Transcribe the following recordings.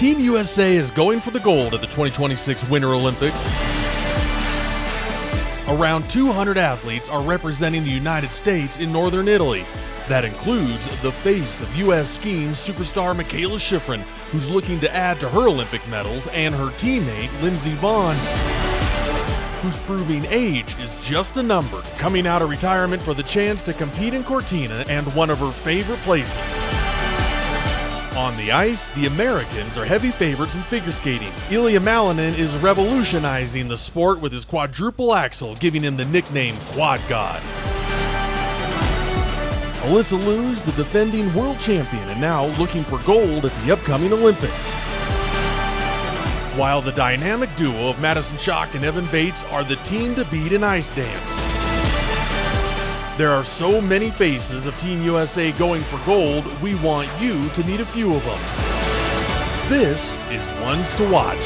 Team USA is going for the gold at the 2026 Winter Olympics. Around 200 athletes are representing the United States in northern Italy. That includes the face of U.S. skiing superstar Mikaela Shiffrin, who's looking to add to her Olympic medals, and her teammate Lindsay Vonn, who's proving age is just a number, coming out of retirement for the chance to compete in Cortina and one of her favorite places. On the ice, the Americans are heavy favorites in figure skating. Ilia Malinin is revolutionizing the sport with his quadruple axel, giving him the nickname Quad God. Alyssa Liu is the defending world champion and now looking for gold at the upcoming Olympics. While the dynamic duo of Madison Chock and Evan Bates are the team to beat in ice dance. There are so many faces of Team USA going for gold, we want you to meet a few of them. This is Ones to Watch.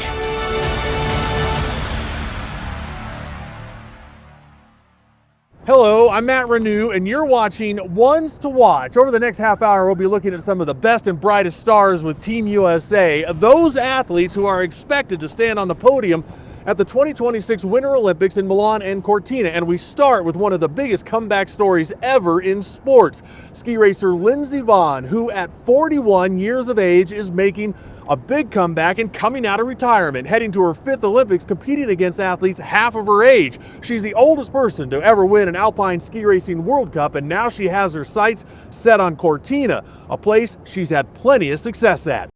Hello, I'm Matt Renew, and you're watching Ones to Watch. Over the next half hour, we'll be looking at some of the best and brightest stars with Team USA, those athletes who are expected to stand on the podium at the 2026 Winter Olympics in Milan and Cortina. And we start with one of the biggest comeback stories ever in sports. Ski racer Lindsay Vonn, who at 41 years of age is making a big comeback and coming out of retirement, heading to her 5th Olympics, competing against athletes half of her age. She's the oldest person to ever win an Alpine ski racing World Cup, and now she has her sights set on Cortina, a place she's had plenty of success at.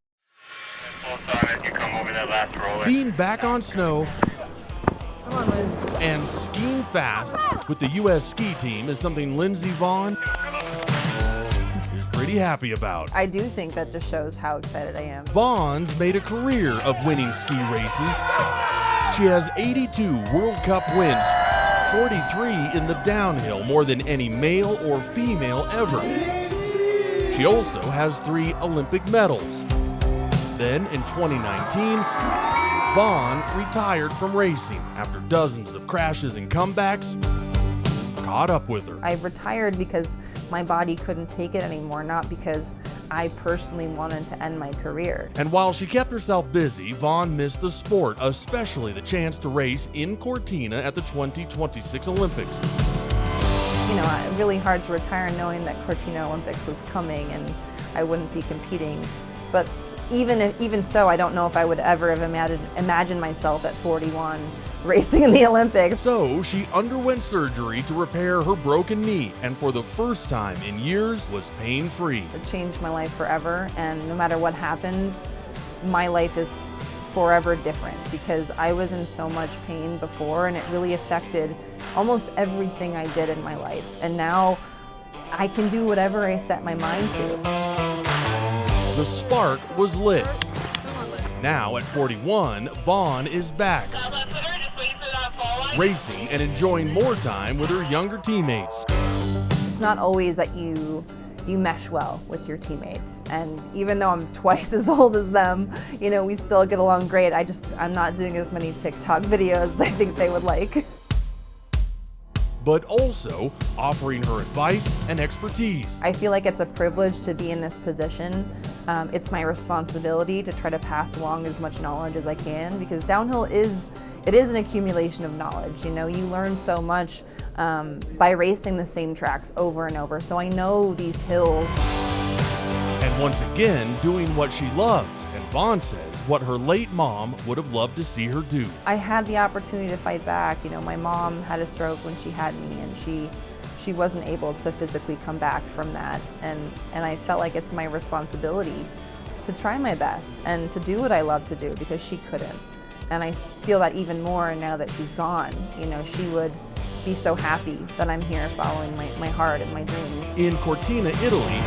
Being back on snow and skiing fast with the U.S. ski team is something Lindsay Vonn is pretty happy about. I do think that just shows how excited I am. Vonn's made a career of winning ski races. She has 82 World Cup wins, 43 in the downhill, more than any male or female ever. She also has 3 Olympic medals. Then in 2019, Vonn retired from racing after dozens of crashes and comebacks caught up with her. I retired because my body couldn't take it anymore, not because I personally wanted to end my career. And while she kept herself busy, Vonn missed the sport, especially the chance to race in Cortina at the 2026 Olympics. You know, really hard to retire knowing that Cortina Olympics was coming and I wouldn't be competing. But even so, I don't know if I would ever have imagined myself at 41 racing in the Olympics. So she underwent surgery to repair her broken knee, and for the first time in years was pain-free. It changed my life forever, and no matter what happens, my life is forever different because I was in so much pain before, and it really affected almost everything I did in my life. And now I can do whatever I set my mind to. The spark was lit. Now at 41, Vonn is back, racing and enjoying more time with her younger teammates. It's not always that you mesh well with your teammates, and even though I'm twice as old as them, you know, we still get along great. I'm not doing as many TikTok videos as I think they would like. But also offering her advice and expertise. I feel like it's a privilege to be in this position. It's my responsibility to try to pass along as much knowledge as I can, because downhill is an accumulation of knowledge. You know, you learn so much by racing the same tracks over and over. So I know these hills. And once again, doing what she loves, and Vonn says what her late mom would have loved to see her do. I had the opportunity to fight back. You know, my mom had a stroke when she had me, and she wasn't able to physically come back from that. And I felt like it's my responsibility to try my best and to do what I love to do, because she couldn't. And I feel that even more now that she's gone. You know, she would be so happy that I'm here following my heart and my dreams. In Cortina, Italy,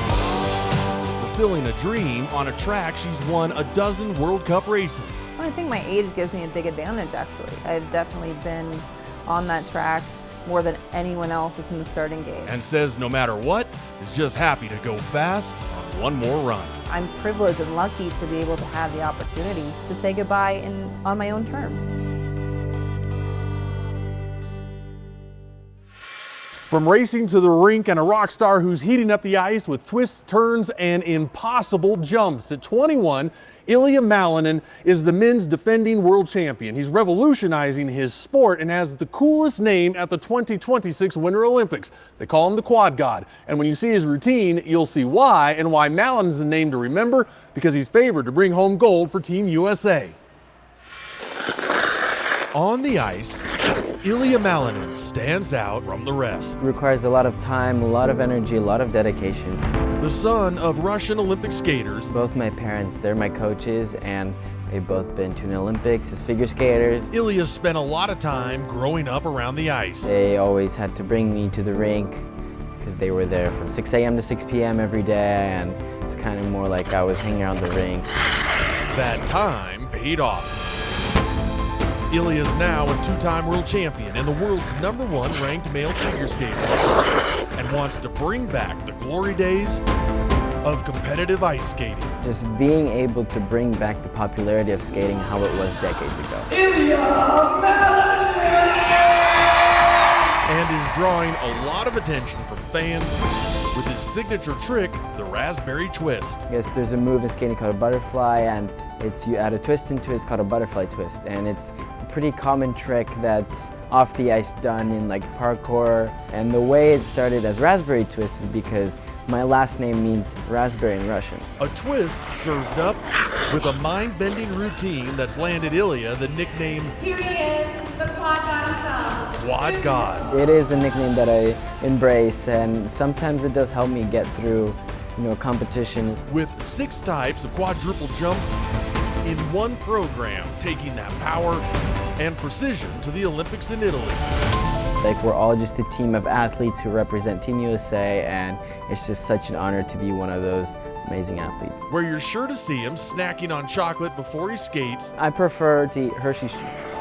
fulfilling a dream on a track she's won a dozen World Cup races. I think my age gives me a big advantage, actually. I've definitely been on that track more than anyone else that's in the starting gate. And says no matter what, is just happy to go fast on one more run. I'm privileged and lucky to be able to have the opportunity to say goodbye on my own terms. From racing to the rink and a rock star who's heating up the ice with twists, turns, and impossible jumps. At 21, Ilia Malinin is the men's defending world champion. He's revolutionizing his sport and has the coolest name at the 2026 Winter Olympics. They call him the Quad God. And when you see his routine, you'll see why, and why Malin is a name to remember, because he's favored to bring home gold for Team USA. On the ice, Ilia Malinin stands out from the rest. It requires a lot of time, a lot of energy, a lot of dedication. The son of Russian Olympic skaters. Both my parents, they're my coaches, and they've both been to an Olympics as figure skaters. Ilia spent a lot of time growing up around the ice. They always had to bring me to the rink because they were there from 6 a.m. to 6 p.m. every day, and it's kind of more like I was hanging around the rink. That time paid off. Ilia is now a two-time world champion and the world's #1 ranked male figure skater, and wants to bring back the glory days of competitive ice skating. Just being able to bring back the popularity of skating how it was decades ago. Ilia and is drawing a lot of attention from fans with his signature trick, the raspberry twist. I guess there's a move in skating called a butterfly, and you add a twist into it, it's called a butterfly twist, and it's a pretty common trick that's off the ice done in like parkour. And the way it started as raspberry twist is because my last name means raspberry in Russian. A twist served up with a mind-bending routine that's landed Ilia the nickname, here he is, the Quad God himself. Quad God. It is a nickname that I embrace, and sometimes it does help me get through, competitions. With 6 types of quadruple jumps in one program, taking that power and precision to the Olympics in Italy. Like, we're all just a team of athletes who represent Team USA, and it's just such an honor to be one of those amazing athletes. Where you're sure to see him snacking on chocolate before he skates. I prefer to eat Hershey's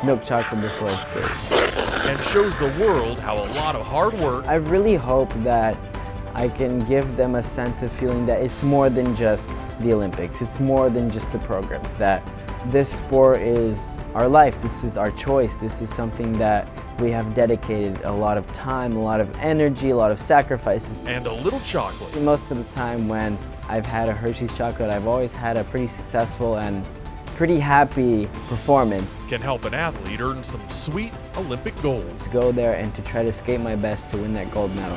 milk chocolate before I skate. And shows the world how a lot of hard work. I really hope that I can give them a sense of feeling that it's more than just the Olympics. It's more than just the programs, that this sport is our life. This is our choice. This is something that we have dedicated a lot of time, a lot of energy, a lot of sacrifices. And a little chocolate. Most of the time when I've had a Hershey's chocolate, I've always had a pretty successful and pretty happy performance. Can help an athlete earn some sweet Olympic goals. To go there and to try to skate my best to win that gold medal.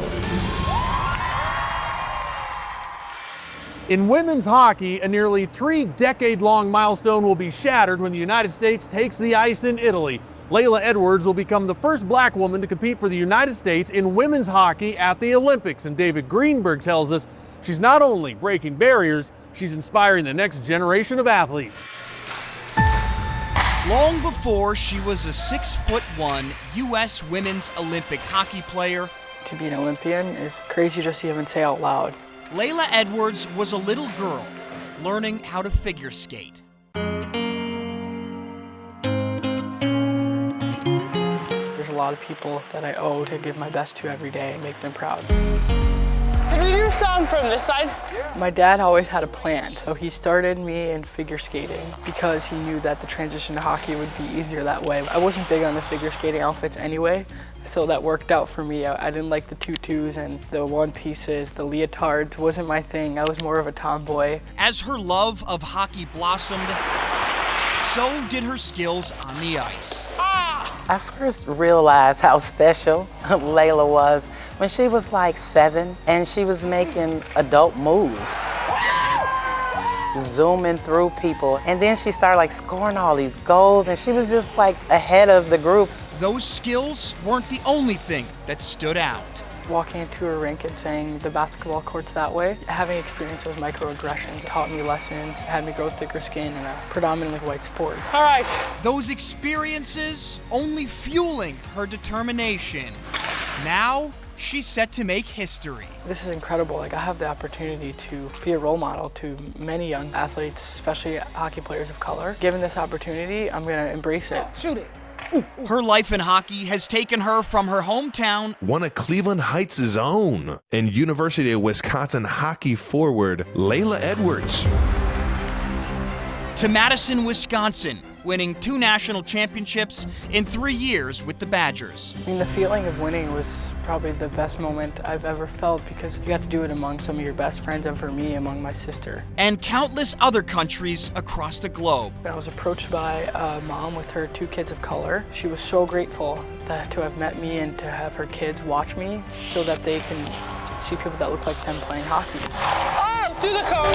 In women's hockey, a nearly 3-decade-long milestone will be shattered when the United States takes the ice in Italy. Leila Edwards will become the first black woman to compete for the United States in women's hockey at the Olympics. And David Greenberg tells us she's not only breaking barriers, she's inspiring the next generation of athletes. Long before she was a 6'1" U.S. women's Olympic hockey player, to be an Olympian is crazy just to even say out loud. Leila Edwards was a little girl learning how to figure skate. There's a lot of people that I owe to give my best to every day and make them proud. Can we do some from this side? My dad always had a plan, so he started me in figure skating because he knew that the transition to hockey would be easier that way. I wasn't big on the figure skating outfits anyway, so that worked out for me. I didn't like the tutus and the one pieces, the leotards wasn't my thing. I was more of a tomboy. As her love of hockey blossomed, so did her skills on the ice. I first realized how special Leila was when she was like 7 and she was making adult moves, zooming through people. And then she started like scoring all these goals and she was just like ahead of the group. Those skills weren't the only thing that stood out. Walking into a rink and saying the basketball court's that way, having experience with microaggressions taught me lessons, had me grow thicker skin in a predominantly white sport. All right. Those experiences only fueling her determination. Now, she's set to make history. This is incredible. Like, I have the opportunity to be a role model to many young athletes, especially hockey players of color. Given this opportunity, I'm gonna embrace it. Shoot it. Her life in hockey has taken her from her hometown, one of Cleveland Heights' own, and University of Wisconsin hockey forward Leila Edwards, to Madison, Wisconsin, winning 2 national championships in 3 years with the Badgers. I mean, the feeling of winning was probably the best moment I've ever felt because you got to do it among some of your best friends and for me, among my sister. And countless other countries across the globe. I was approached by a mom with her 2 kids of color. She was so grateful to have met me and to have her kids watch me so that they can see people that look like them playing hockey. Oh, through the cone.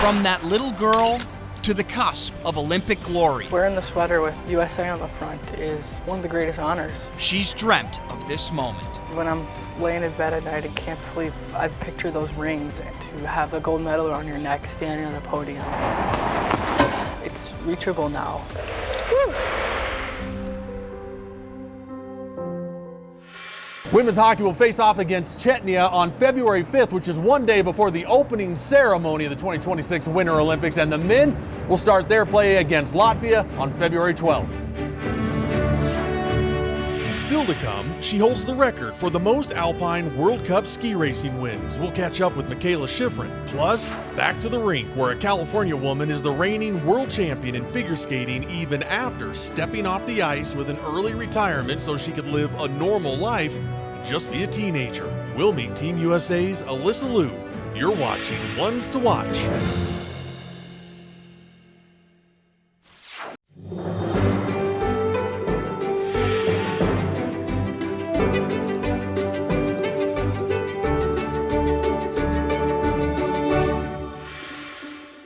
From that little girl to the cusp of Olympic glory. Wearing the sweater with USA on the front is one of the greatest honors. She's dreamt of this moment. When I'm laying in bed at night and can't sleep, I picture those rings and to have the gold medal around your neck standing on the podium. It's reachable now. Whew. Women's hockey will face off against Chechnya on February 5th, which is one day before the opening ceremony of the 2026 Winter Olympics, and the men will start their play against Latvia on February 12th. Still to come, she holds the record for the most Alpine World Cup ski racing wins. We'll catch up with Mikaela Shiffrin. Plus, back to the rink, where a California woman is the reigning world champion in figure skating even after stepping off the ice with an early retirement so she could live a normal life and just be a teenager. We'll meet Team USA's Alyssa Liu. You're watching Ones to Watch.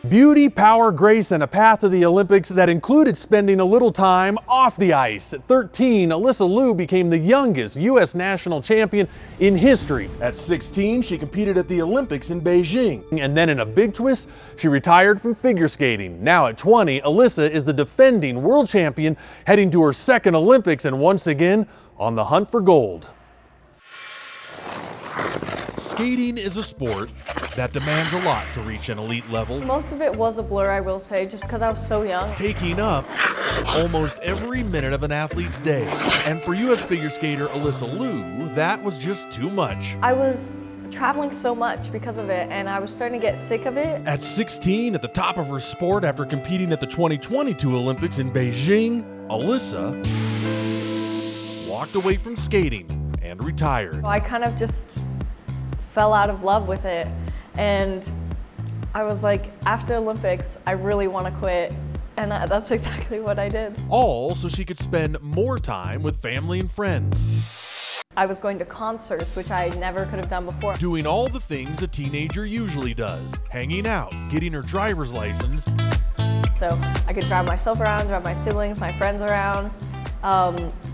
Beauty, power, grace, and a path to the Olympics that included spending a little time off the ice. At 13, Alyssa Liu became the youngest U.S. national champion in history. At 16, she competed at the Olympics in Beijing. And then in a big twist, she retired from figure skating. Now at 20, Alyssa is the defending world champion, heading to her second Olympics and once again on the hunt for gold. Skating is a sport that demands a lot to reach an elite level. Most of it was a blur, I will say, just because I was so young. Taking up almost every minute of an athlete's day. And for U.S. figure skater Alyssa Liu, that was just too much. I was traveling so much because of it, and I was starting to get sick of it. At 16, at the top of her sport after competing at the 2022 Olympics in Beijing, Alyssa walked away from skating and retired. I kind of just fell out of love with it, and I was like, after Olympics, I really want to quit, and that's exactly what I did. All so she could spend more time with family and friends. I was going to concerts, which I never could have done before. Doing all the things a teenager usually does. Hanging out, getting her driver's license. So I could drive myself around, drive my siblings, my friends around.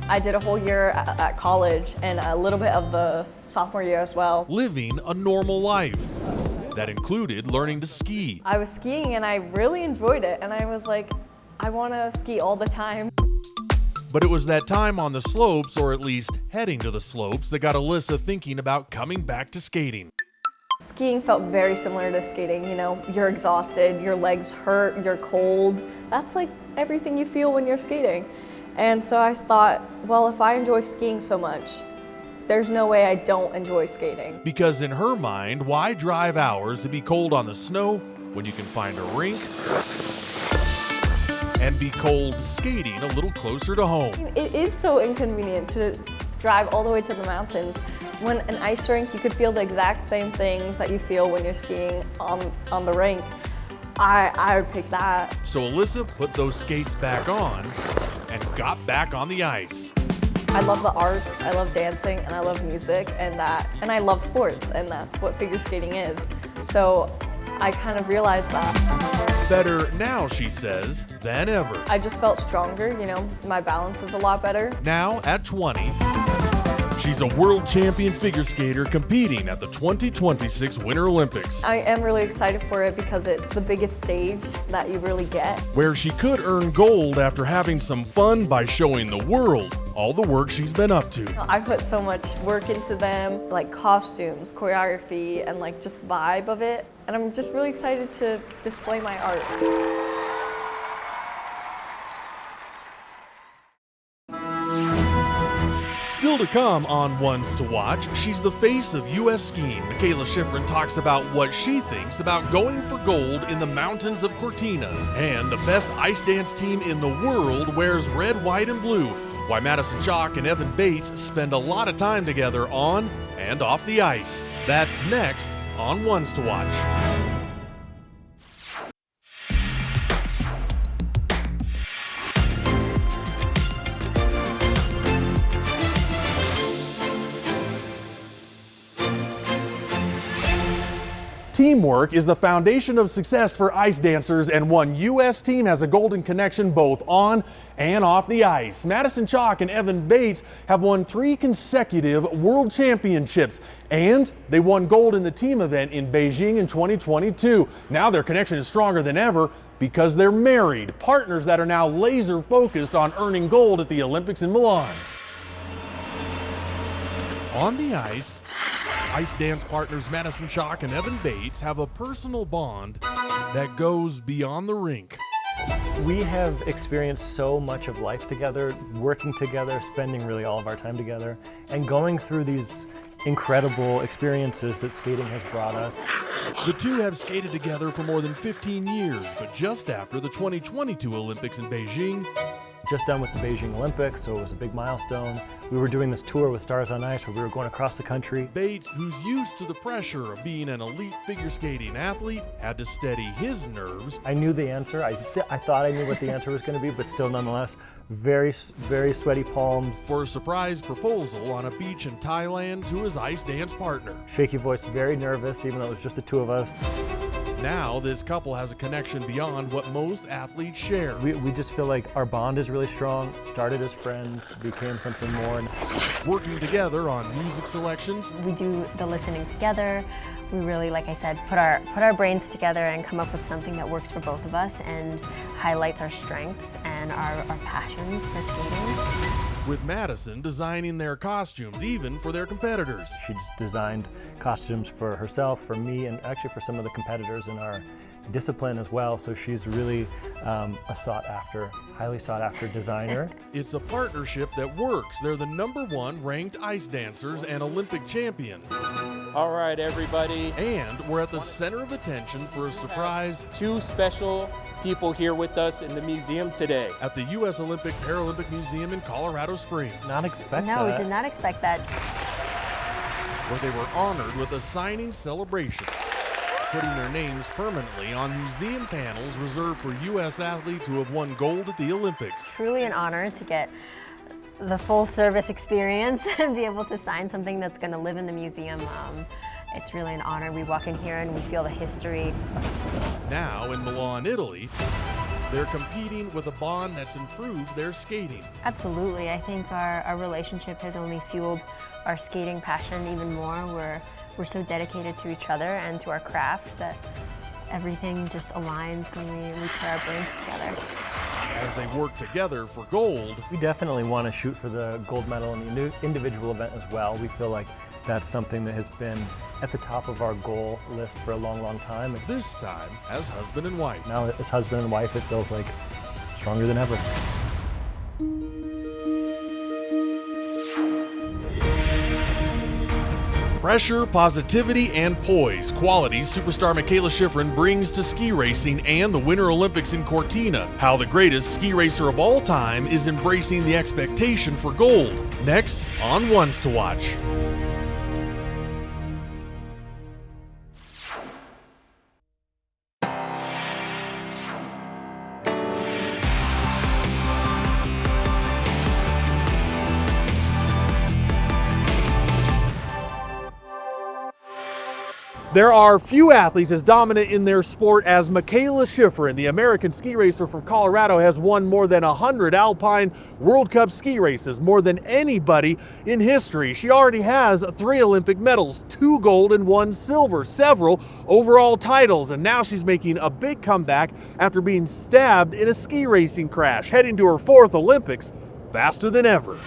I did a whole year at college and a little bit of the sophomore year as well. Living a normal life. That included learning to ski. I was skiing and I really enjoyed it, and I was like, I want to ski all the time. But it was that time on the slopes, or at least heading to the slopes, that got Alyssa thinking about coming back to skating. Skiing felt very similar to skating, you know, you're exhausted, your legs hurt, you're cold. That's like everything you feel when you're skating. And so I thought, well, if I enjoy skiing so much, there's no way I don't enjoy skating. Because in her mind, why drive hours to be cold on the snow when you can find a rink and be cold skating a little closer to home? It is so inconvenient to drive all the way to the mountains. When an ice rink, you could feel the exact same things that you feel when you're skiing on the rink. I would pick that. So Alyssa put those skates back on and got back on the ice. I love the arts, I love dancing, and I love music, and I love sports, and that's what figure skating is. So I kind of realized that. Better now, she says, than ever. I just felt stronger, you know, my balance is a lot better. Now, at 20, she's a world champion figure skater competing at the 2026 Winter Olympics. I am really excited for it because it's the biggest stage that you really get. Where she could earn gold after having some fun by showing the world all the work she's been up to. I put so much work into them, like costumes, choreography, and like just vibe of it. And I'm just really excited to display my art. Still to come on Ones to Watch, she's the face of U.S. skiing. Mikaela Shiffrin talks about what she thinks about going for gold in the mountains of Cortina. And the best ice dance team in the world wears red, white, and blue. Why Madison Chock and Evan Bates spend a lot of time together on and off the ice. That's next on Ones to Watch. Teamwork is the foundation of success for ice dancers, and one U.S. team has a golden connection both on and off the ice. Madison Chock and Evan Bates have won 3 consecutive world championships, and they won gold in the team event in Beijing in 2022. Now their connection is stronger than ever because they're married, partners that are now laser focused on earning gold at the Olympics in Milan. On the ice dance partners Madison Chock and Evan Bates have a personal bond that goes beyond the rink. We have experienced so much of life together, working together, spending really all of our time together, and going through these incredible experiences that skating has brought us. The two have skated together for more than 15 years, but just after the 2022 Olympics in Beijing, just done with the Beijing Olympics, so it was a big milestone. We were doing this tour with Stars on Ice where we were going across the country. Bates, who's used to the pressure of being an elite figure skating athlete, had to steady his nerves. I knew the answer. I thought I knew what the answer was going to be, but still nonetheless, very sweaty palms. For a surprise proposal on a beach in Thailand to his ice dance partner. Shaky voice, very nervous, even though it was just the two of us. Now this couple has a connection beyond what most athletes share. We just feel like our bond is really strong, started as friends, became something more. Working together on music selections. We do the listening together. We really, like I said, put our brains together and come up with something that works for both of us and highlights our strengths and our passions for skating. With Madison designing their costumes, even for their competitors. She just designed costumes for herself, for me, and actually for some of the competitors in our discipline as well. So she's really a highly sought after designer. It's a partnership that works. They're the #1 ranked ice dancers and Olympic champions. All right, everybody. And we're at the center of attention for a surprise. 2 special people here with us in the museum today. At the U.S. Olympic Paralympic Museum in Colorado Springs. Not expect that. No, we did not expect that. Where they were honored with a signing celebration, putting their names permanently on museum panels reserved for U.S. athletes who have won gold at the Olympics. Truly an honor to get the full service experience and be able to sign something that's going to live in the museum. It's really an honor. We walk in here and we feel the history. Now in Milan, Italy, they're competing with a bond that's improved their skating. Absolutely. I think our relationship has only fueled our skating passion even more. We're so dedicated to each other and to our craft that everything just aligns when we put our brains together. As they work together for gold. We definitely want to shoot for the gold medal in the individual event as well. We feel like that's something that has been at the top of our goal list for a long, long time. This time as husband and wife. Now as husband and wife, it feels like stronger than ever. Pressure, positivity, and poise, qualities superstar Mikaela Shiffrin brings to ski racing and the Winter Olympics in Cortina. How the greatest ski racer of all time is embracing the expectation for gold. Next on Ones to Watch. There are few athletes as dominant in their sport as Mikaela Shiffrin. The American ski racer from Colorado has won more than 100 Alpine World Cup ski races, more than anybody in history. She already has 3 Olympic medals, 2 gold and 1 silver, several overall titles, and now she's making a big comeback after being stabbed in a ski racing crash, heading to her 4th Olympics faster than ever.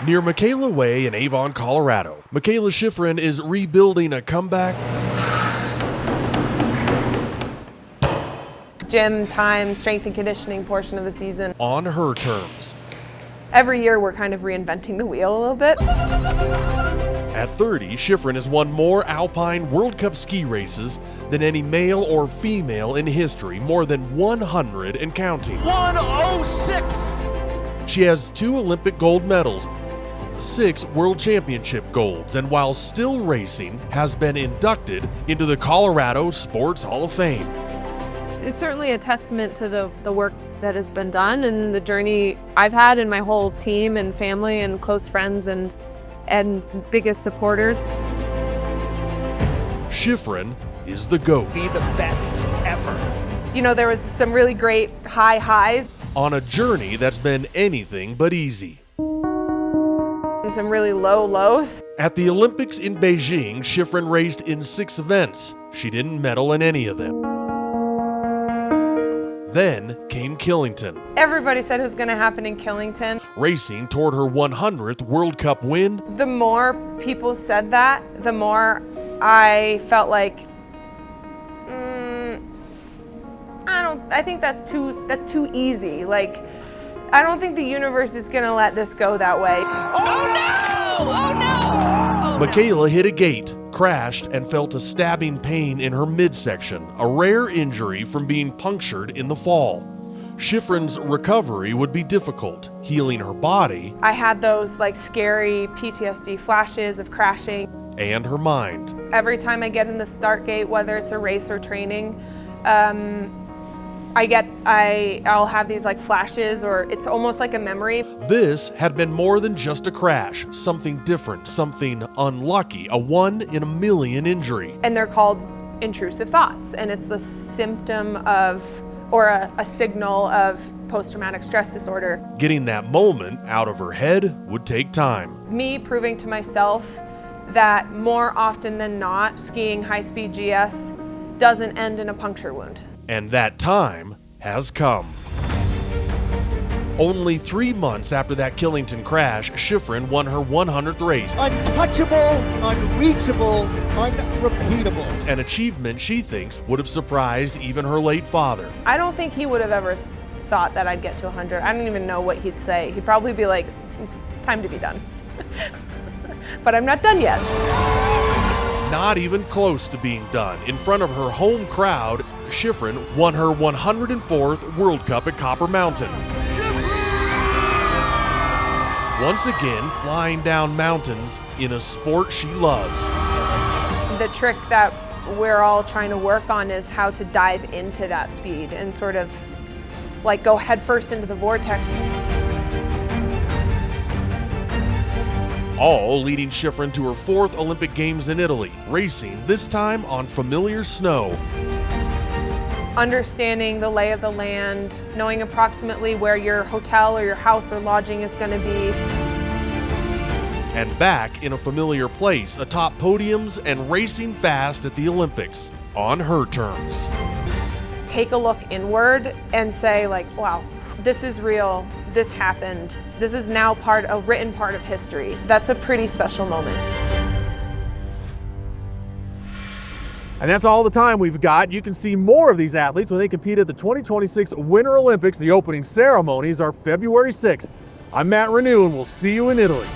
Near Mikaela Way in Avon, Colorado, Mikaela Shiffrin is rebuilding a comeback. Gym time, strength and conditioning portion of the season. On her terms. every year we're kind of reinventing the wheel a little bit. At 30, Shiffrin has won more Alpine World Cup ski races than any male or female in history, more than 100 and counting. 106! She has 2 Olympic gold medals, 6 World Championship golds, and while still racing, has been inducted into the Colorado Sports Hall of Fame. It's certainly a testament to the work that has been done and the journey I've had and my whole team and family and close friends and biggest supporters. Shiffrin is the GOAT. Be the best ever. You know, there was some really great highs. On a journey that's been anything but easy. And some really low lows. At the Olympics in Beijing, Shiffrin raced in 6 events. She didn't medal in any of them. Then came Killington. Everybody said it was going to happen in Killington. Racing toward her 100th World Cup win. The more people said that, the more I felt like, I think that's too easy. Like, I don't think the universe is going to let this go that way. Oh no! Oh no! Mikaela hit a gate, crashed, and felt a stabbing pain in her midsection, a rare injury from being punctured in the fall. Shiffrin's recovery would be difficult, healing her body. I had those like scary PTSD flashes of crashing. And her mind. Every time I get in the start gate, whether it's a race or training, I'll have these like flashes, or it's almost like a memory. This had been more than just a crash, something different, something unlucky, a 1 in a million injury. And they're called intrusive thoughts, and it's a symptom of, or a signal of post-traumatic stress disorder. Getting that moment out of her head would take time. Me proving to myself that more often than not, skiing high-speed GS doesn't end in a puncture wound. And that time has come. Only 3 months after that Killington crash, Shiffrin won her 100th race. Untouchable, unreachable, unrepeatable. An achievement she thinks would have surprised even her late father. I don't think he would have ever thought that I'd get to 100. I don't even know what he'd say. He'd probably be like, it's time to be done. But I'm not done yet. Not even close to being done. In front of her home crowd, Shiffrin won her 104th World Cup at Copper Mountain. Once again, flying down mountains in a sport she loves. The trick that we're all trying to work on is how to dive into that speed and sort of like go headfirst into the vortex. All leading Shiffrin to her 4th Olympic Games in Italy, racing this time on familiar snow. Understanding the lay of the land, knowing approximately where your hotel or your house or lodging is going to be. And back in a familiar place, atop podiums and racing fast at the Olympics, on her terms. Take a look inward and say like, wow, this is real, this happened, this is now a written part of history. That's a pretty special moment. And that's all the time we've got. You can see more of these athletes when they compete at the 2026 Winter Olympics. The opening ceremonies are February 6th. I'm Matt Renew, and we'll see you in Italy.